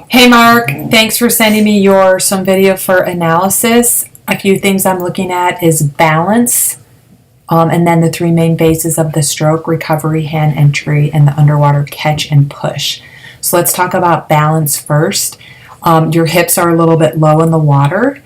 Hey Mark, thanks for sending me some video for analysis. A few things I'm looking at is balance, and then the three main phases of the stroke: recovery, hand entry, and the underwater catch and push. So let's talk about balance first. Your hips are a little bit low in the water,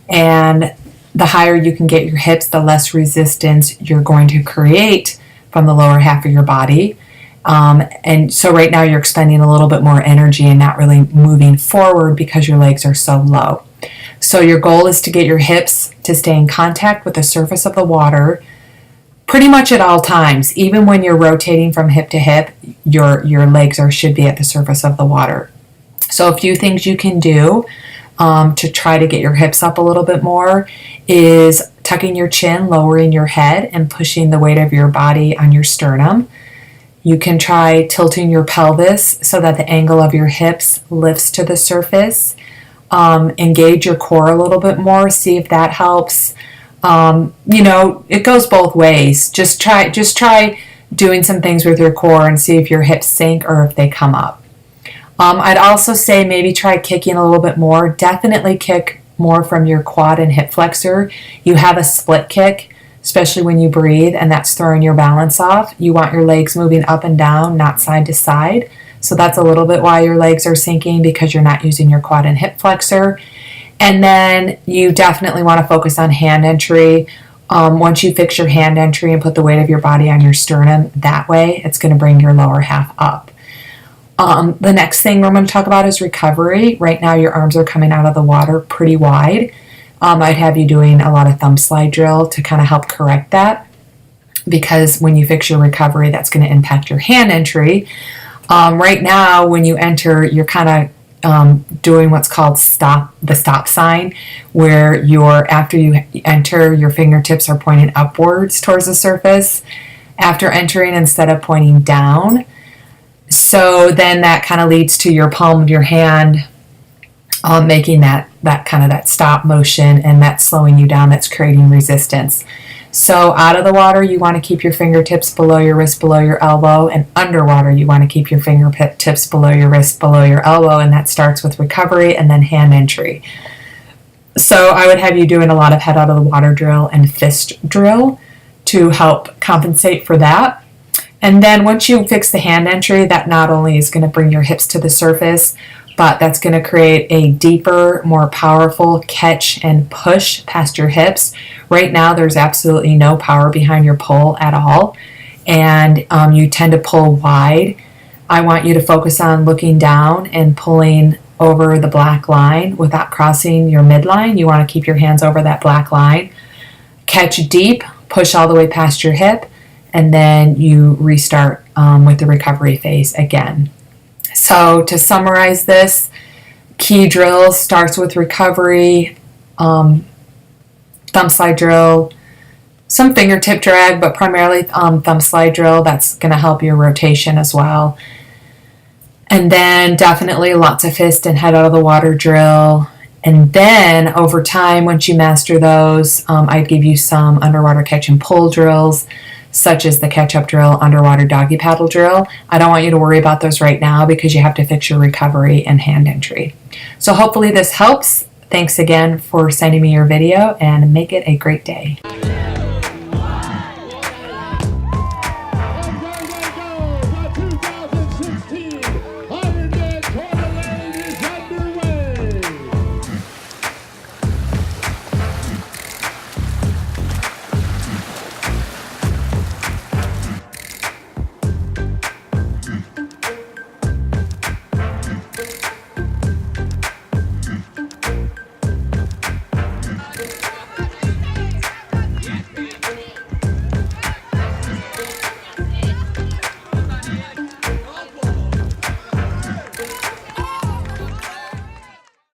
and the higher you can get your hips, the less resistance you're going to create from the lower half of your body. And so right now you're expending a little bit more energy and not really moving forward because your legs are so low. So your goal is to get your hips to stay in contact with the surface of the water pretty much at all times. Even when you're rotating from hip to hip, your legs should be at the surface of the water. So a few things you can do to try to get your hips up a little bit more is tucking your chin, lowering your head, and pushing the weight of your body on your sternum. You can try tilting your pelvis so that the angle of your hips lifts to the surface. Engage your core a little bit more, see if that helps. It goes both ways. Just try doing some things with your core and see if your hips sink or if they come up. I'd also say maybe try kicking a little bit more. Definitely kick more from your quad and hip flexor. You have a split kick, especially when you breathe, and that's throwing your balance off. You want your legs moving up and down, not side to side. So that's a little bit why your legs are sinking, because you're not using your quad and hip flexor. And then you definitely want to focus on hand entry. Once you fix your hand entry and put the weight of your body on your sternum, that way it's going to bring your lower half up. The next thing we're going to talk about is recovery. Right now your arms are coming out of the water pretty wide. I'd have you doing a lot of thumb slide drill to kind of help correct that, because when you fix your recovery, that's going to impact your hand entry. Right now, when you enter, you're kind of doing what's called the stop sign, where after you enter, your fingertips are pointing upwards towards the surface after entering instead of pointing down. So then that kind of leads to your palm of your hand making that stop motion, and that's slowing you down, that's creating resistance. So out of the water, you want to keep your fingertips below your wrist, below your elbow, and underwater, you want to keep your fingertips below your wrist, below your elbow, and that starts with recovery and then hand entry. So I would have you doing a lot of head out of the water drill and fist drill to help compensate for that. And then once you fix the hand entry, that not only is going to bring your hips to the surface, but that's going to create a deeper, more powerful catch and push past your hips. Right now, there's absolutely no power behind your pull at all, and you tend to pull wide. I want you to focus on looking down and pulling over the black line without crossing your midline. You want to keep your hands over that black line. Catch deep, push all the way past your hip, and then you restart with the recovery phase again. So to summarize this, key drills starts with recovery, thumb slide drill, some fingertip drag, but primarily thumb slide drill. That's going to help your rotation as well. And then definitely lots of fist and head out of the water drill. And then over time, once you master those, I'd give you some underwater catch and pull drills, such as the catch-up drill, underwater doggy paddle drill. I don't want you to worry about those right now because you have to fix your recovery and hand entry. So hopefully this helps. Thanks again for sending me your video, and make it a great day.